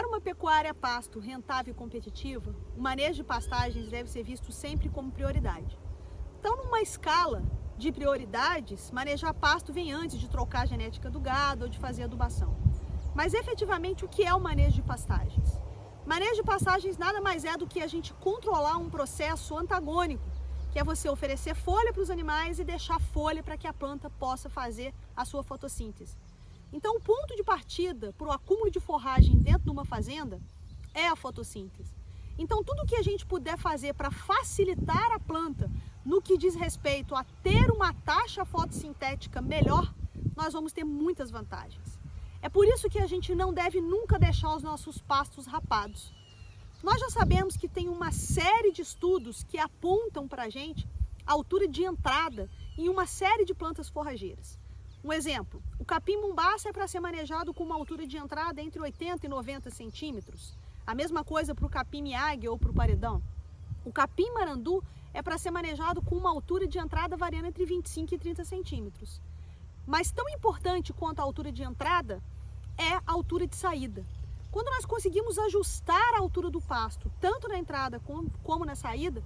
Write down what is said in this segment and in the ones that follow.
Para uma pecuária a pasto rentável e competitiva, o manejo de pastagens deve ser visto sempre como prioridade. Então, numa escala de prioridades, manejar pasto vem antes de trocar a genética do gado ou de fazer adubação. Mas efetivamente, o que é o manejo de pastagens? Manejo de pastagens nada mais é do que a gente controlar um processo antagônico, que é você oferecer folha para os animais e deixar folha para que a planta possa fazer a sua fotossíntese. Então, o ponto de partida para o acúmulo de forragem dentro de uma fazenda é a fotossíntese. Então, tudo que a gente puder fazer para facilitar a planta no que diz respeito a ter uma taxa fotossintética melhor, nós vamos ter muitas vantagens. É por isso que a gente não deve nunca deixar os nossos pastos rapados. Nós já sabemos que tem uma série de estudos que apontam para a gente a altura de entrada em uma série de plantas forrageiras. Um exemplo, o capim-mombaça é para ser manejado com uma altura de entrada entre 80 e 90 centímetros. A mesma coisa para o capim-miáguia ou para o paredão. O capim-marandu é para ser manejado com uma altura de entrada variando entre 25 e 30 centímetros. Mas tão importante quanto a altura de entrada é a altura de saída. Quando nós conseguimos ajustar a altura do pasto, tanto na entrada como na saída,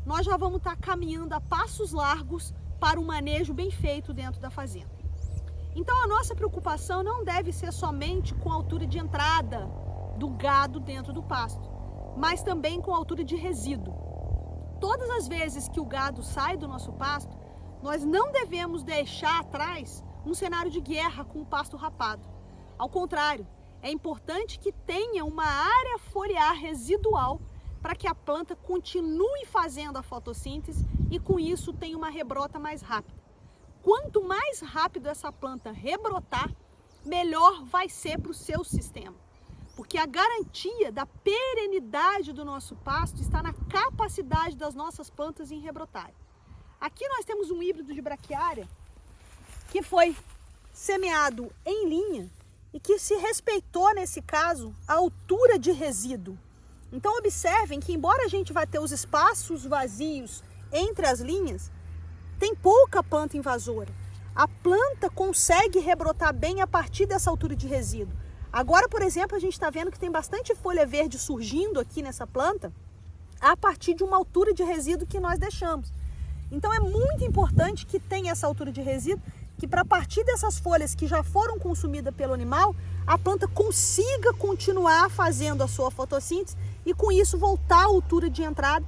nós já vamos estar caminhando a passos largos para um manejo bem feito dentro da fazenda. Então a nossa preocupação não deve ser somente com a altura de entrada do gado dentro do pasto, mas também com a altura de resíduo. Todas as vezes que o gado sai do nosso pasto, nós não devemos deixar atrás um cenário de guerra com o pasto rapado. Ao contrário, é importante que tenha uma área foliar residual para que a planta continue fazendo a fotossíntese e com isso tenha uma rebrota mais rápida. Quanto mais rápido essa planta rebrotar, melhor vai ser para o seu sistema. Porque a garantia da perenidade do nosso pasto está na capacidade das nossas plantas em rebrotar. Aqui nós temos um híbrido de braquiária que foi semeado em linha e que se respeitou, nesse caso, a altura de resíduo. Então observem que, embora a gente vá ter os espaços vazios entre as linhas, tem pouca planta invasora. A planta consegue rebrotar bem a partir dessa altura de resíduo. Agora, por exemplo, a gente está vendo que tem bastante folha verde surgindo aqui nessa planta a partir de uma altura de resíduo que nós deixamos. Então é muito importante que tenha essa altura de resíduo, que para partir dessas folhas que já foram consumidas pelo animal, a planta consiga continuar fazendo a sua fotossíntese e com isso voltar à altura de entrada,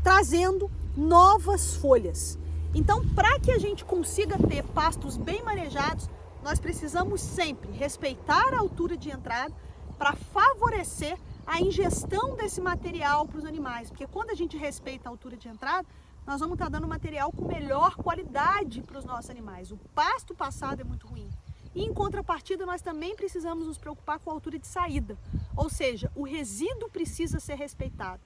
trazendo novas folhas. Então, para que a gente consiga ter pastos bem manejados, nós precisamos sempre respeitar a altura de entrada para favorecer a ingestão desse material para os animais. Porque quando a gente respeita a altura de entrada, nós vamos estar dando material com melhor qualidade para os nossos animais. O pasto passado é muito ruim. E em contrapartida, nós também precisamos nos preocupar com a altura de saída. Ou seja, o resíduo precisa ser respeitado.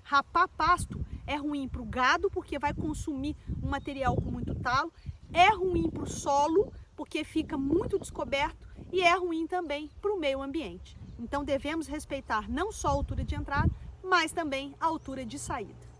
Rapar pasto é ruim para o gado, porque vai consumir um material com muito talo. É ruim para o solo, porque fica muito descoberto. E é ruim também para o meio ambiente. Então devemos respeitar não só a altura de entrada, mas também a altura de saída.